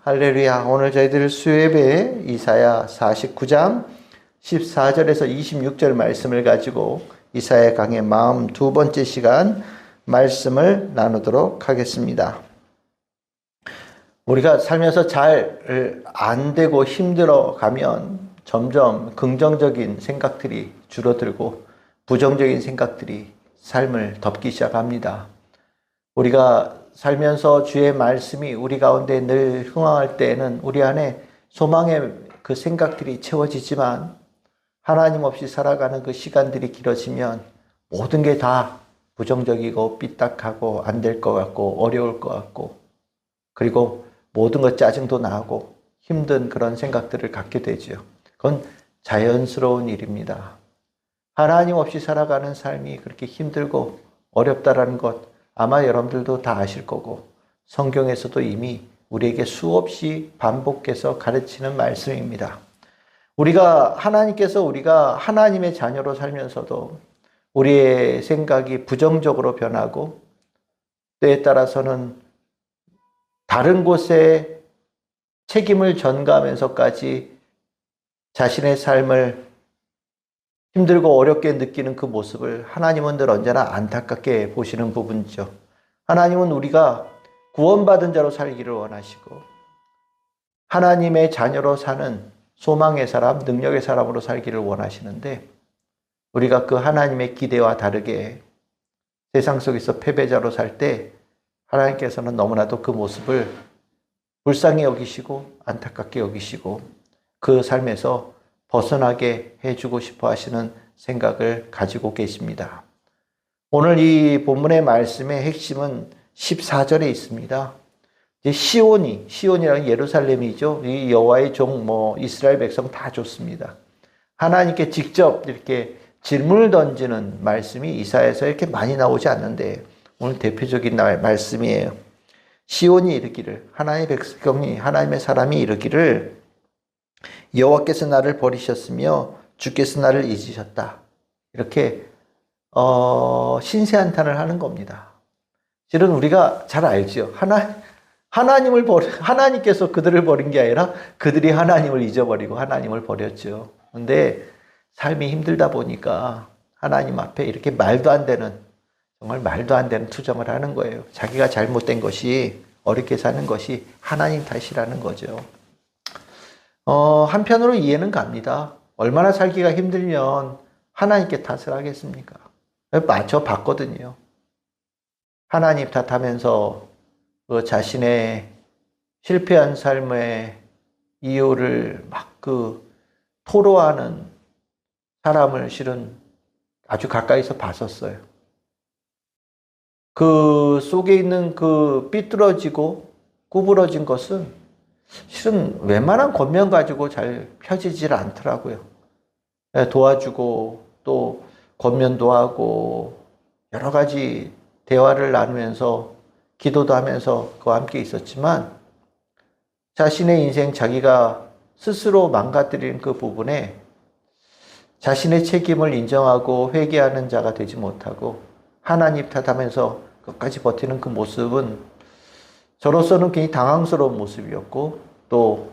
할렐루야. 오늘 저희들 수요예배 이사야 49장 14절에서 26절 말씀을 가지고 이사야 강의 42번째 시간 말씀을 나누도록 하겠습니다. 우리가 살면서 잘 안 되고 힘들어 가면 점점 긍정적인 생각들이 줄어들고 부정적인 생각들이 삶을 덮기 시작합니다. 우리가 살면서 주의 말씀이 우리 가운데 늘 흥황할 때에는 우리 안에 소망의 그 생각들이 채워지지만 하나님 없이 살아가는 그 시간들이 길어지면 모든 게 다 부정적이고 삐딱하고 안 될 것 같고 어려울 것 같고 그리고 모든 것 짜증도 나고 힘든 그런 생각들을 갖게 되죠. 그건 자연스러운 일입니다. 하나님 없이 살아가는 삶이 그렇게 힘들고 어렵다라는 것 아마 여러분들도 다 아실 거고 성경에서도 이미 우리에게 수없이 반복해서 가르치는 말씀입니다. 하나님께서 우리가 하나님의 자녀로 살면서도 우리의 생각이 부정적으로 변하고 때에 따라서는 다른 곳에 책임을 전가하면서까지 자신의 삶을 힘들고 어렵게 느끼는 그 모습을 하나님은 늘 언제나 안타깝게 보시는 부분이죠. 하나님은 우리가 구원받은 자로 살기를 원하시고 하나님의 자녀로 사는 소망의 사람, 능력의 사람으로 살기를 원하시는데 우리가 그 하나님의 기대와 다르게 세상 속에서 패배자로 살 때 하나님께서는 너무나도 그 모습을 불쌍히 여기시고 안타깝게 여기시고 그 삶에서 벗어나게 해주고 싶어 하시는 생각을 가지고 계십니다. 오늘 이 본문의 말씀의 핵심은 14절에 있습니다. 시온이라는 예루살렘이죠. 이 여호와의 종, 이스라엘 백성 다 좋습니다. 하나님께 직접 이렇게 질문을 던지는 말씀이 이사야에서 이렇게 많이 나오지 않는데 오늘 대표적인 말씀이에요. 시온이 이르기를, 하나님의 백성이, 하나님의 사람이 이르기를 여호와께서 나를 버리셨으며 주께서 나를 잊으셨다. 이렇게 신세한탄을 하는 겁니다. 실은 우리가 잘 알죠. 하나님께서 그들을 버린 게 아니라 그들이 하나님을 잊어버리고 하나님을 버렸죠. 그런데 삶이 힘들다 보니까 하나님 앞에 이렇게 정말 말도 안 되는 투정을 하는 거예요. 자기가 잘못된 것이, 어렵게 사는 것이 하나님 탓이라는 거죠. 한편으로 이해는 갑니다. 얼마나 살기가 힘들면 하나님께 탓을 하겠습니까? 저 봤거든요. 하나님 탓하면서 그 자신의 실패한 삶의 이유를 막 토로하는 사람을 실은 아주 가까이서 봤었어요. 그 속에 있는 그 삐뚤어지고 구부러진 것은 실은 웬만한 권면 가지고 잘 펴지질 않더라고요. 도와주고 또 권면도 하고 여러 가지 대화를 나누면서 기도도 하면서 그와 함께 있었지만 자신의 인생 자기가 스스로 망가뜨린 그 부분에 자신의 책임을 인정하고 회개하는 자가 되지 못하고 하나님 탓하면서 끝까지 버티는 그 모습은 저로서는 굉장히 당황스러운 모습이었고 또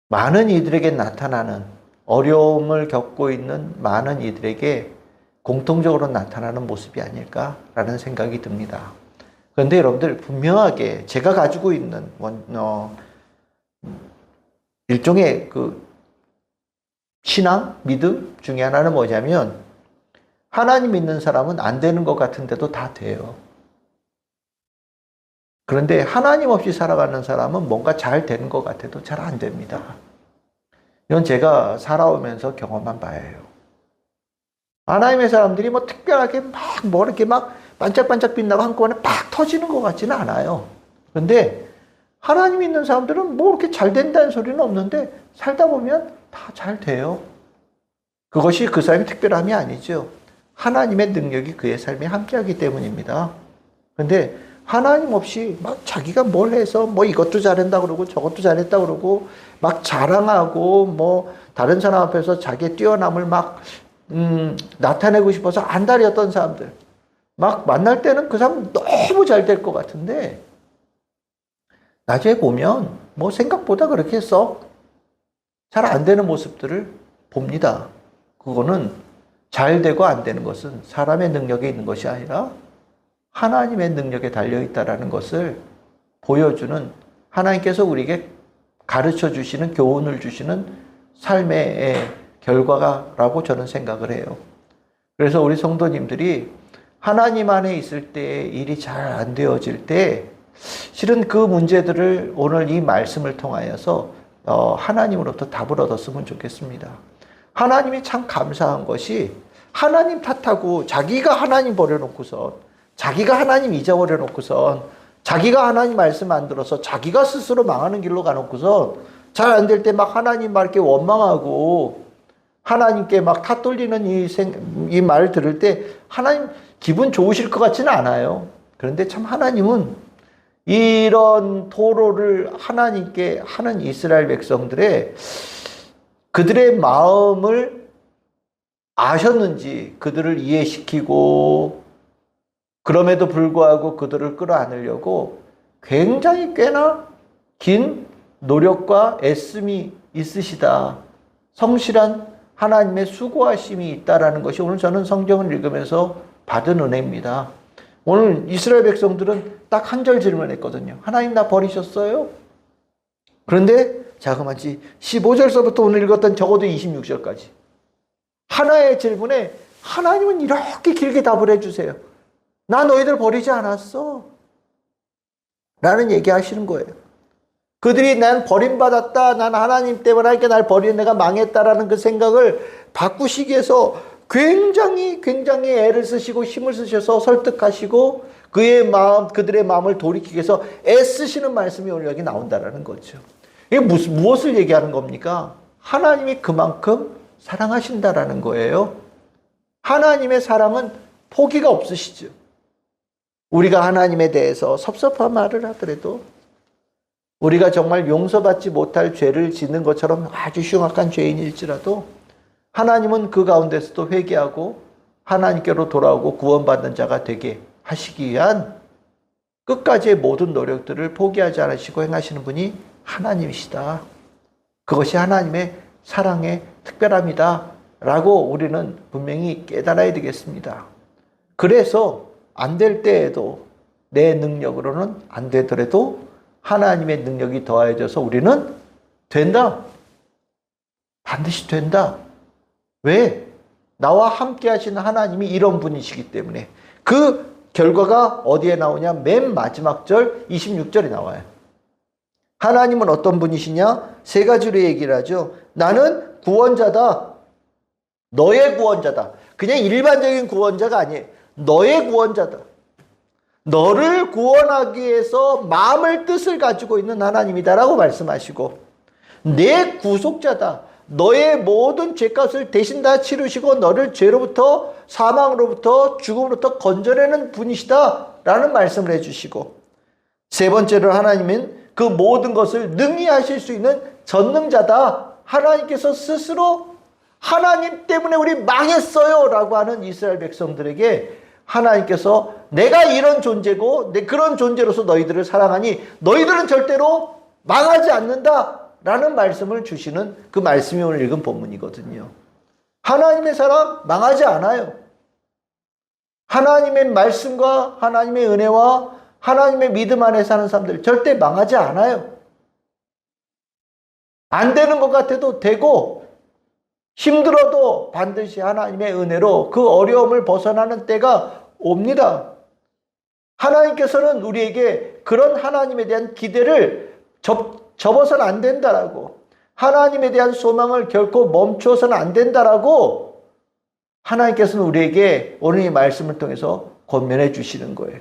많은 이들에게 나타나는 어려움을 겪고 있는 많은 이들에게 공통적으로 나타나는 모습이 아닐까라는 생각이 듭니다. 그런데 여러분들 분명하게 제가 가지고 있는 일종의 그 신앙, 믿음 중에 하나는 뭐냐면 하나님 믿는 사람은 안 되는 것 같은데도 다 돼요. 그런데 하나님 없이 살아가는 사람은 뭔가 잘 되는 것 같아도 잘 안 됩니다. 이건 제가 살아오면서 경험한 바예요. 하나님의 사람들이 특별하게 이렇게 반짝반짝 빛나고 한꺼번에 팍 터지는 것 같지는 않아요. 그런데 하나님 있는 사람들은 이렇게 잘 된다는 소리는 없는데 살다 보면 다 잘 돼요. 그것이 그 사람의 특별함이 아니죠. 하나님의 능력이 그의 삶에 함께하기 때문입니다. 그런데 하나님 없이 자기가 뭘 해서 이것도 잘한다 그러고 저것도 잘했다 그러고 자랑하고 다른 사람 앞에서 자기의 뛰어남을 나타내고 싶어서 안달이었던 사람들 만날 때는 그 사람 너무 잘 될 것 같은데 나중에 보면 뭐 생각보다 그렇게 썩 잘 안 되는 모습들을 봅니다. 그거는 잘 되고 안 되는 것은 사람의 능력에 있는 것이 아니라 하나님의 능력에 달려있다라는 것을 보여주는, 하나님께서 우리에게 가르쳐 주시는, 교훈을 주시는 삶의 결과라고 저는 생각을 해요. 그래서 우리 성도님들이 하나님 안에 있을 때 일이 잘 안 되어질 때 실은 그 문제들을 오늘 이 말씀을 통하여서 하나님으로부터 답을 얻었으면 좋겠습니다. 하나님이 참 감사한 것이 하나님 탓하고 자기가 하나님 버려놓고선, 자기가 하나님 잊어버려 놓고선, 자기가 하나님 말씀 안 들어서 자기가 스스로 망하는 길로 가놓고선 잘 안 될 때 막 하나님 막 이렇게 원망하고 하나님께 막 탓 돌리는 이 말 들을 때 하나님 기분 좋으실 것 같지는 않아요. 그런데 참 하나님은 이런 토로를 하나님께 하는 이스라엘 백성들의 그들의 마음을 아셨는지 그들을 이해시키고, 그럼에도 불구하고 그들을 끌어안으려고 굉장히 꽤나 긴 노력과 애씀이 있으시다. 성실한 하나님의 수고하심이 있다라는 것이 오늘 저는 성경을 읽으면서 받은 은혜입니다. 오늘 이스라엘 백성들은 딱 한 절 질문했거든요. 하나님 나 버리셨어요? 그런데 자그마치 15절서부터 오늘 읽었던 적어도 26절까지 하나의 질문에 하나님은 이렇게 길게 답을 해주세요. 나 너희들 버리지 않았어 라는 얘기 하시는 거예요. 그들이 난 버림받았다, 난 하나님 때문에 하니까 날 버리는 내가 망했다라는 그 생각을 바꾸시기 위해서 굉장히 애를 쓰시고 힘을 쓰셔서 설득하시고 그들의 마음을 돌이키기 위해서 애쓰시는 말씀이 오늘 여기 나온다라는 거죠. 이게 무엇을 얘기하는 겁니까? 하나님이 그만큼 사랑하신다라는 거예요. 하나님의 사랑은 포기가 없으시죠. 우리가 하나님에 대해서 섭섭한 말을 하더라도, 우리가 정말 용서받지 못할 죄를 짓는 것처럼 아주 흉악한 죄인일지라도 하나님은 그 가운데서도 회개하고 하나님께로 돌아오고 구원받는 자가 되게 하시기 위한 끝까지의 모든 노력들을 포기하지 않으시고 행하시는 분이 하나님이시다. 그것이 하나님의 사랑의 특별함이다 라고 우리는 분명히 깨달아야 되겠습니다. 그래서 안 될 때에도 내 능력으로는 안 되더라도 하나님의 능력이 더해져서 우리는 된다. 반드시 된다. 왜? 나와 함께 하시는 하나님이 이런 분이시기 때문에. 그 결과가 어디에 나오냐? 맨 마지막 절 26절에 나와요. 하나님은 어떤 분이시냐? 세 가지로 얘기를 하죠. 나는 구원자다. 너의 구원자다. 그냥 일반적인 구원자가 아니에요. 너의 구원자다. 너를 구원하기 위해서 마음을 뜻을 가지고 있는 하나님이다라고 말씀하시고, 내 구속자다. 너의 모든 죄값을 대신 다 치르시고 너를 죄로부터, 사망으로부터, 죽음으로부터 건져내는 분이시다라는 말씀을 해주시고, 세 번째로 하나님은 그 모든 것을 능히 하실 수 있는 전능자다. 하나님께서 스스로 하나님 때문에 우리 망했어요 라고 하는 이스라엘 백성들에게 하나님께서 내가 이런 존재고 그런 존재로서 너희들을 사랑하니 너희들은 절대로 망하지 않는다 라는 말씀을 주시는 그 말씀이 오늘 읽은 본문이거든요. 하나님의 사람 망하지 않아요. 하나님의 말씀과 하나님의 은혜와 하나님의 믿음 안에 사는 사람들 절대 망하지 않아요. 안 되는 것 같아도 되고, 힘들어도 반드시 하나님의 은혜로 그 어려움을 벗어나는 때가 옵니다. 하나님께서는 우리에게 그런 하나님에 대한 기대를 접어서는 안 된다라고, 하나님에 대한 소망을 결코 멈추어서는 안 된다라고 하나님께서는 우리에게 오늘 이 말씀을 통해서 권면해 주시는 거예요.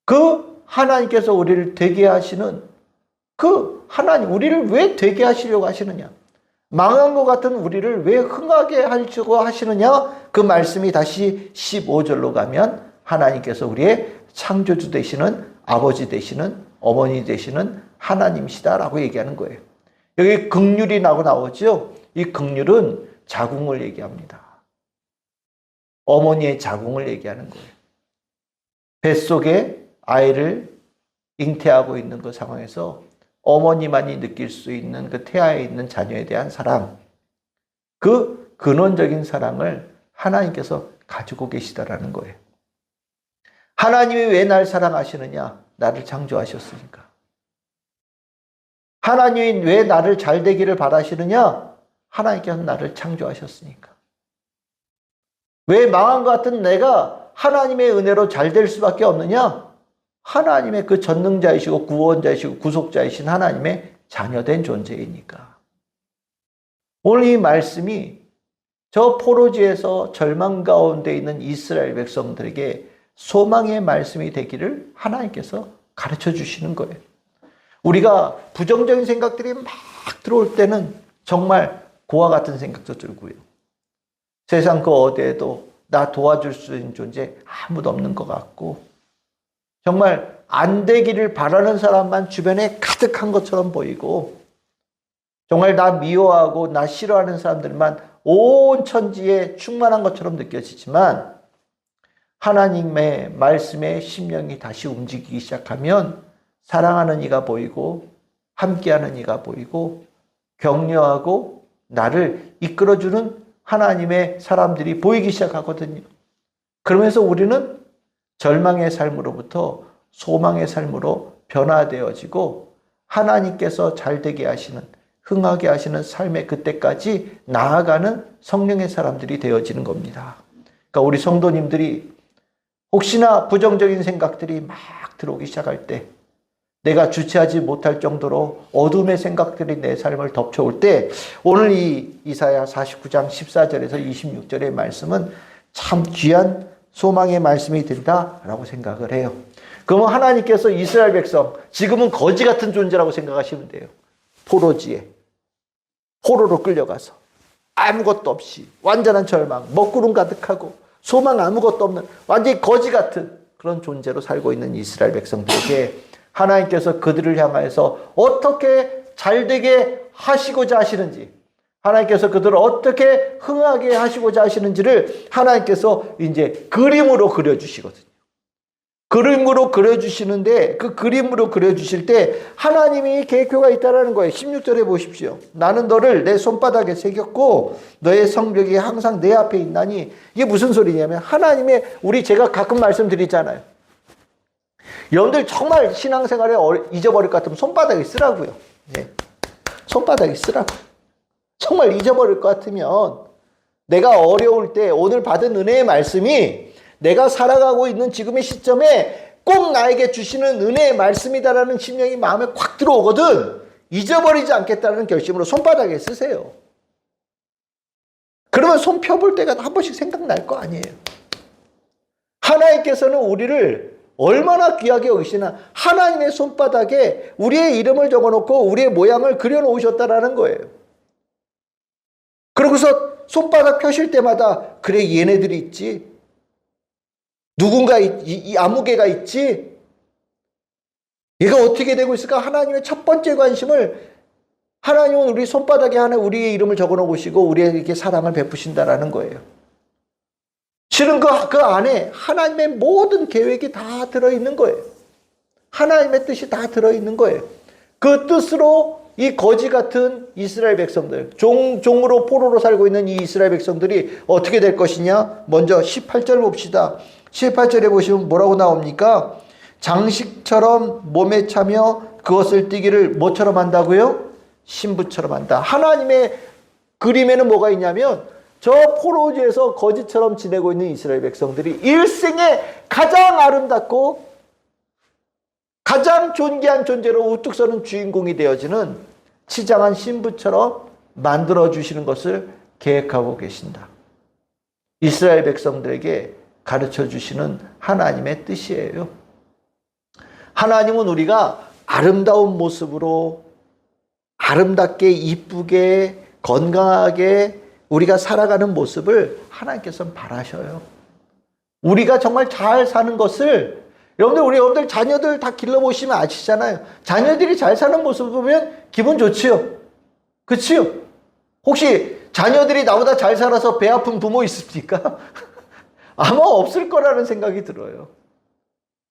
그 하나님께서 우리를 되게 하시는 그 하나님, 우리를 왜 되게 하시려고 하시느냐? 망한 것 같은 우리를 왜 흥하게 하려고 하시느냐? 그 말씀이 다시 15절로 가면 하나님께서 우리의 창조주 되시는, 아버지 되시는, 어머니 되시는 하나님이시다라고 얘기하는 거예요. 여기 긍휼이라고 나오죠? 이 긍휼은 자궁을 얘기합니다. 어머니의 자궁을 얘기하는 거예요. 뱃속에 아이를 잉태하고 있는 그 상황에서 어머니만이 느낄 수 있는 그 태아에 있는 자녀에 대한 사랑, 그 근원적인 사랑을 하나님께서 가지고 계시다라는 거예요. 하나님이 왜 날 사랑하시느냐? 나를 창조하셨으니까. 하나님이 왜 나를 잘 되기를 바라시느냐? 하나님께서 나를 창조하셨으니까. 왜 망한 것 같은 내가 하나님의 은혜로 잘 될 수밖에 없느냐? 하나님의 그 전능자이시고 구원자이시고 구속자이신 하나님의 자녀된 존재이니까. 오늘 이 말씀이 저 포로지에서 절망 가운데 있는 이스라엘 백성들에게 소망의 말씀이 되기를 하나님께서 가르쳐 주시는 거예요. 우리가 부정적인 생각들이 막 들어올 때는 정말 고와 같은 생각도 들고요. 세상 그 어디에도 나 도와줄 수 있는 존재 아무도 없는 것 같고, 정말 안 되기를 바라는 사람만 주변에 가득한 것처럼 보이고, 정말 나 미워하고 나 싫어하는 사람들만 온 천지에 충만한 것처럼 느껴지지만, 하나님의 말씀에 심령이 다시 움직이기 시작하면 사랑하는 이가 보이고 함께하는 이가 보이고 격려하고 나를 이끌어주는 하나님의 사람들이 보이기 시작하거든요. 그러면서 우리는 절망의 삶으로부터 소망의 삶으로 변화되어지고 하나님께서 잘되게 하시는, 흥하게 하시는 삶의 그때까지 나아가는 성령의 사람들이 되어지는 겁니다. 그러니까 우리 성도님들이 혹시나 부정적인 생각들이 막 들어오기 시작할 때, 내가 주체하지 못할 정도로 어둠의 생각들이 내 삶을 덮쳐올 때, 오늘 이 이사야 49장 14절에서 26절의 말씀은 참 귀한 소망의 말씀이 된다라고 생각을 해요. 그러면 하나님께서 이스라엘 백성, 지금은 거지 같은 존재라고 생각하시면 돼요. 포로지에 포로로 끌려가서 아무것도 없이 완전한 절망, 먹구름 가득하고 소망 아무것도 없는 완전히 거지 같은 그런 존재로 살고 있는 이스라엘 백성들에게 하나님께서 그들을 향하여서 어떻게 잘되게 하시고자 하시는지, 하나님께서 그들을 어떻게 흥하게 하시고자 하시는지를 하나님께서 이제 그림으로 그려주시거든요. 그림으로 그려주시는데, 그 그림으로 그려주실 때 하나님이 계획표가 있다는 거예요. 16절에 보십시오. 나는 너를 내 손바닥에 새겼고 너의 성벽이 항상 내 앞에 있나니. 이게 무슨 소리냐면, 하나님의, 제가 가끔 말씀드리잖아요. 여러분들 정말 신앙생활에 잊어버릴 것 같으면 손바닥에 쓰라고요. 네. 손바닥에 쓰라고. 정말 잊어버릴 것 같으면, 내가 어려울 때 오늘 받은 은혜의 말씀이 내가 살아가고 있는 지금의 시점에 꼭 나에게 주시는 은혜의 말씀이다라는 심령이 마음에 콱 들어오거든. 잊어버리지 않겠다는 결심으로 손바닥에 쓰세요. 그러면 손 펴볼 때가 한 번씩 생각날 거 아니에요. 하나님께서는 우리를 얼마나 귀하게 여기시나, 하나님의 손바닥에 우리의 이름을 적어놓고 우리의 모양을 그려놓으셨다라는 거예요. 그러고서 손바닥 펴실 때마다, 그래 얘네들이 있지, 누군가 이 아무개가 있지, 얘가 어떻게 되고 있을까? 하나님의 첫 번째 관심을, 하나님은 우리 손바닥에 하나 우리의 이름을 적어놓으시고 우리에게 사랑을 베푸신다라는 거예요. 실은 그 안에 하나님의 모든 계획이 다 들어있는 거예요. 하나님의 뜻이 다 들어있는 거예요. 그 뜻으로 이 거지 같은 이스라엘 백성들, 종으로 포로로 살고 있는 이 이스라엘 백성들이 어떻게 될 것이냐? 먼저 18절 봅시다. 18절에 보시면 뭐라고 나옵니까? 장식처럼 몸에 차며 그것을 띠기를 뭐처럼 한다고요? 신부처럼 한다. 하나님의 그림에는 뭐가 있냐면, 저 포로지에서 거지처럼 지내고 있는 이스라엘 백성들이 일생에 가장 아름답고 가장 존귀한 존재로 우뚝 서는 주인공이 되어지는 치장한 신부처럼 만들어주시는 것을 계획하고 계신다. 이스라엘 백성들에게 가르쳐 주시는 하나님의 뜻이에요. 하나님은 우리가 아름다운 모습으로 아름답게, 이쁘게, 건강하게 우리가 살아가는 모습을 하나님께서는 바라셔요. 우리가 정말 잘 사는 것을, 여러분들 자녀들 다 길러보시면 아시잖아요. 자녀들이 잘 사는 모습을 보면 기분 좋지요. 그치요? 혹시 자녀들이 나보다 잘 살아서 배 아픈 부모 있습니까? 아마 없을 거라는 생각이 들어요.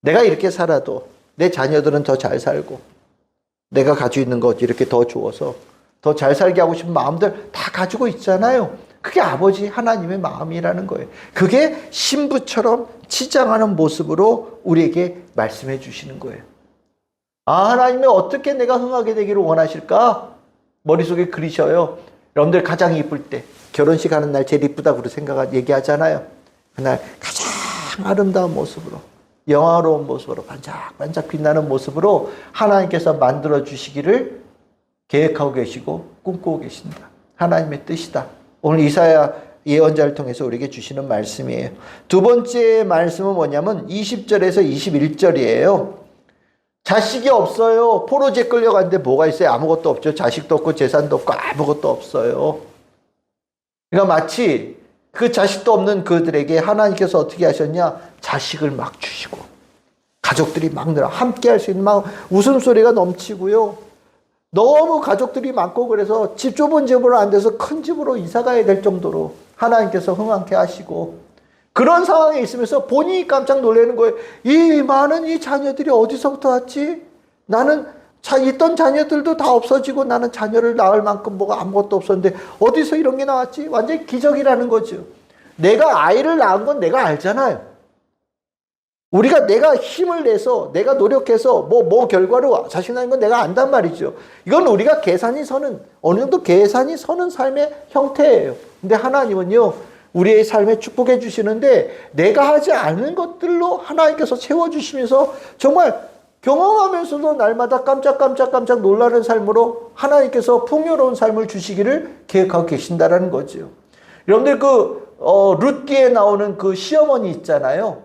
내가 이렇게 살아도, 내 자녀들은 더 잘 살고 내가 가지고 있는 것 이렇게 더 주어서 더 잘 살게 하고 싶은 마음들 다 가지고 있잖아요. 그게 아버지 하나님의 마음이라는 거예요. 그게 신부처럼 치장하는 모습으로 우리에게 말씀해 주시는 거예요. 아, 하나님이 어떻게 내가 흥하게 되기를 원하실까? 머릿속에 그리셔요. 여러분들 가장 이쁠 때 결혼식 하는 날 제일 이쁘다고 얘기하잖아요. 그날 가장 아름다운 모습으로 영화로운 모습으로 반짝반짝 빛나는 모습으로 하나님께서 만들어 주시기를 계획하고 계시고 꿈꾸고 계신다. 하나님의 뜻이다. 오늘 이사야 예언자를 통해서 우리에게 주시는 말씀이에요. 두 번째 말씀은 뭐냐면 20절에서 21절이에요. 자식이 없어요. 포로제 끌려갔는데 뭐가 있어요? 아무것도 없죠. 자식도 없고 재산도 없고 아무것도 없어요. 그러니까 마치 그 자식도 없는 그들에게 하나님께서 어떻게 하셨냐? 자식을 막 주시고 가족들이 막 늘어 함께 할 수 있는 막 웃음소리가 넘치고요. 너무 가족들이 많고 그래서 집 좁은 집으로 안 돼서 큰 집으로 이사 가야 될 정도로 하나님께서 흥황케 하시고 그런 상황에 있으면서 본인이 깜짝 놀라는 거예요. 이 많은 이 자녀들이 어디서부터 왔지? 나는 있던 자녀들도 다 없어지고 나는 자녀를 낳을 만큼 뭐가 아무것도 없었는데 어디서 이런 게 나왔지? 완전히 기적이라는 거죠. 내가 아이를 낳은 건 내가 알잖아요. 내가 힘을 내서 내가 노력해서 뭐 결과로 자식 낳은 건 내가 안단 말이죠. 이건 우리가 어느 정도 계산이 서는 삶의 형태예요. 근데 하나님은요, 우리의 삶에 축복해 주시는데 내가 하지 않은 것들로 하나님께서 채워주시면서 정말 경험하면서도 날마다 깜짝 놀라는 삶으로 하나님께서 풍요로운 삶을 주시기를 계획하고 계신다라는 거죠. 여러분들 룻기에 나오는 그 시어머니 있잖아요.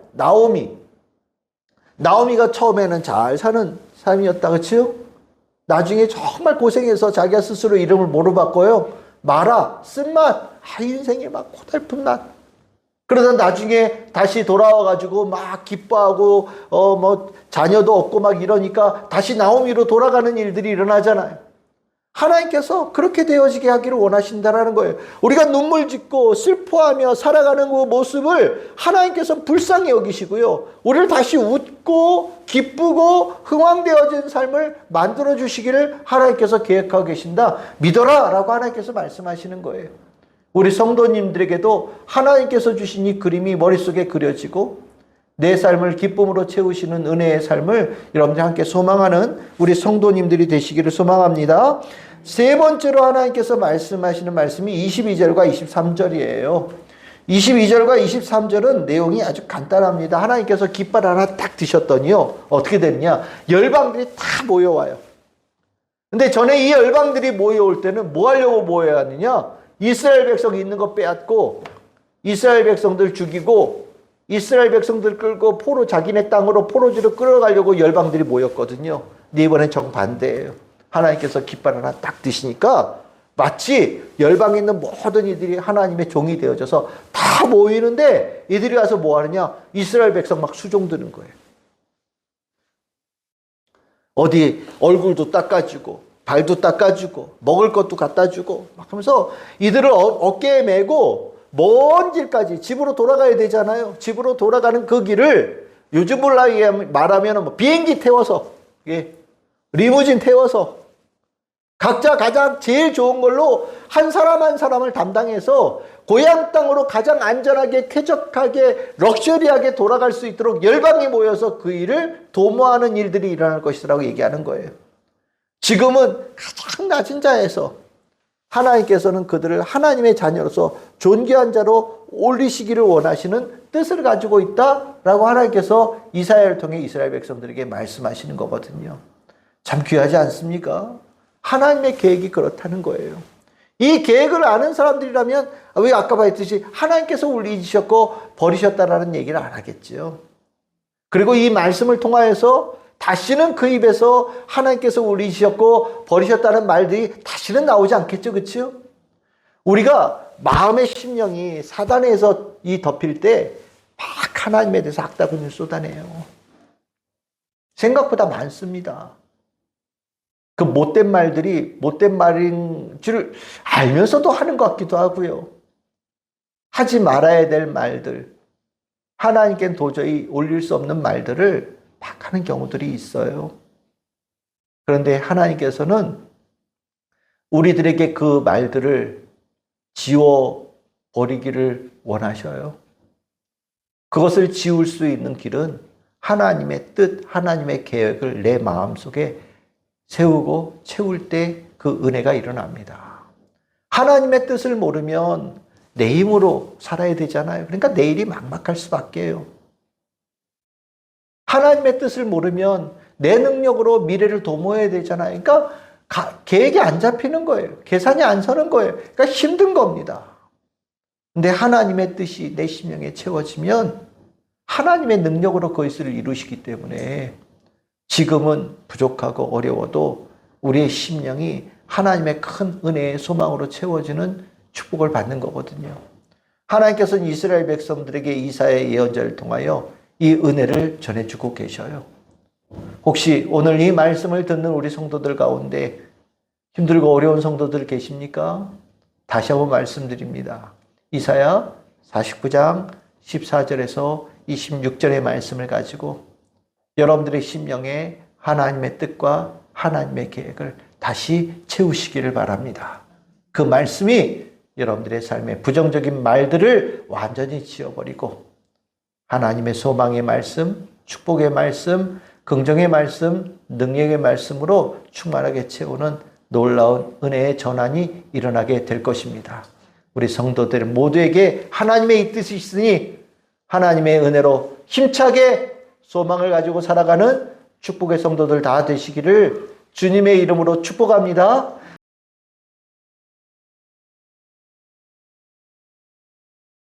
나오미가 처음에는 잘 사는 삶이었다. 그렇죠? 나중에 정말 고생해서 자기가 스스로 이름을 뭐로 바꿔요? 마라, 쓴맛, 인생에 막 고달픈 맛. 그러다 나중에 다시 돌아와가지고 막 기뻐하고, 자녀도 없고 막 이러니까 다시 나오미로 돌아가는 일들이 일어나잖아요. 하나님께서 그렇게 되어지게 하기를 원하신다라는 거예요. 우리가 눈물 짓고 슬퍼하며 살아가는 그 모습을 하나님께서 불쌍히 여기시고요. 우리를 다시 웃고 기쁘고 흥왕되어진 삶을 만들어 주시기를 하나님께서 계획하고 계신다. 믿어라 라고 하나님께서 말씀하시는 거예요. 우리 성도님들에게도 하나님께서 주신 이 그림이 머릿속에 그려지고 내 삶을 기쁨으로 채우시는 은혜의 삶을 여러분들 함께 소망하는 우리 성도님들이 되시기를 소망합니다. 세 번째로 하나님께서 말씀하시는 말씀이 22절과 23절이에요. 22절과 23절은 내용이 아주 간단합니다. 하나님께서 깃발 하나 딱 드셨더니요. 어떻게 됐냐? 열방들이 다 모여와요. 근데 전에 이 열방들이 모여올 때는 뭐 하려고 모여왔느냐? 이스라엘 백성이 있는 거 빼앗고 이스라엘 백성들 죽이고 이스라엘 백성들 끌고 자기네 땅으로 포로지로 끌어가려고 열방들이 모였거든요. 근데 이번엔 정반대예요. 하나님께서 깃발 하나 딱 드시니까 마치 열방에 있는 모든 이들이 하나님의 종이 되어져서 다 모이는데 이들이 가서 뭐 하느냐? 이스라엘 백성 막 수종드는 거예요. 어디 얼굴도 닦아주고 발도 닦아주고 먹을 것도 갖다 주고 막 하면서 이들을 어깨에 메고 먼 길까지 집으로 돌아가야 되잖아요. 집으로 돌아가는 그 길을 요즘으로 말하면 비행기 태워서 리무진 태워서 각자 가장 제일 좋은 걸로 한 사람 한 사람을 담당해서 고향 땅으로 가장 안전하게 쾌적하게 럭셔리하게 돌아갈 수 있도록 열방이 모여서 그 일을 도모하는 일들이 일어날 것이라고 얘기하는 거예요. 지금은 가장 낮은 자에서 하나님께서는 그들을 하나님의 자녀로서 존귀한 자로 올리시기를 원하시는 뜻을 가지고 있다라고 하나님께서 이사야를 통해 이스라엘 백성들에게 말씀하시는 거거든요. 참 귀하지 않습니까? 하나님의 계획이 그렇다는 거예요. 이 계획을 아는 사람들이라면 왜 아까 말했듯이 하나님께서 올리셨고 버리셨다라는 얘기를 안 하겠죠. 그리고 이 말씀을 통하여서 다시는 그 입에서 하나님께서 올리셨고 버리셨다는 말들이 다시는 나오지 않겠죠. 그렇죠? 우리가 마음의 심령이 사단에서 덮일 때 막 하나님에 대해서 악다군을 쏟아내요. 생각보다 많습니다. 그 못된 말들이 못된 말인 줄 알면서도 하는 것 같기도 하고요. 하지 말아야 될 말들, 하나님께는 도저히 올릴 수 없는 말들을 막 하는 경우들이 있어요. 그런데 하나님께서는 우리들에게 그 말들을 지워버리기를 원하셔요. 그것을 지울 수 있는 길은 하나님의 뜻, 하나님의 계획을 내 마음속에 세우고 채울 때 그 은혜가 일어납니다. 하나님의 뜻을 모르면 내 힘으로 살아야 되잖아요. 그러니까 내일이 막막할 수밖에요. 하나님의 뜻을 모르면 내 능력으로 미래를 도모해야 되잖아요. 그러니까 계획이 안 잡히는 거예요. 계산이 안 서는 거예요. 그러니까 힘든 겁니다. 근데 하나님의 뜻이 내 심령에 채워지면 하나님의 능력으로 그것을 이루시기 때문에 지금은 부족하고 어려워도 우리의 심령이 하나님의 큰 은혜의 소망으로 채워지는 축복을 받는 거거든요. 하나님께서는 이스라엘 백성들에게 이사야의 예언자를 통하여 이 은혜를 전해주고 계셔요. 혹시 오늘 이 말씀을 듣는 우리 성도들 가운데 힘들고 어려운 성도들 계십니까? 다시 한번 말씀드립니다. 이사야 49장 14절에서 26절의 말씀을 가지고 여러분들의 심령에 하나님의 뜻과 하나님의 계획을 다시 채우시기를 바랍니다. 그 말씀이 여러분들의 삶의 부정적인 말들을 완전히 지워버리고 하나님의 소망의 말씀, 축복의 말씀, 긍정의 말씀, 능력의 말씀으로 충만하게 채우는 놀라운 은혜의 전환이 일어나게 될 것입니다. 우리 성도들 모두에게 하나님의 뜻이 있으니 하나님의 은혜로 힘차게 소망을 가지고 살아가는 축복의 성도들 다 되시기를 주님의 이름으로 축복합니다.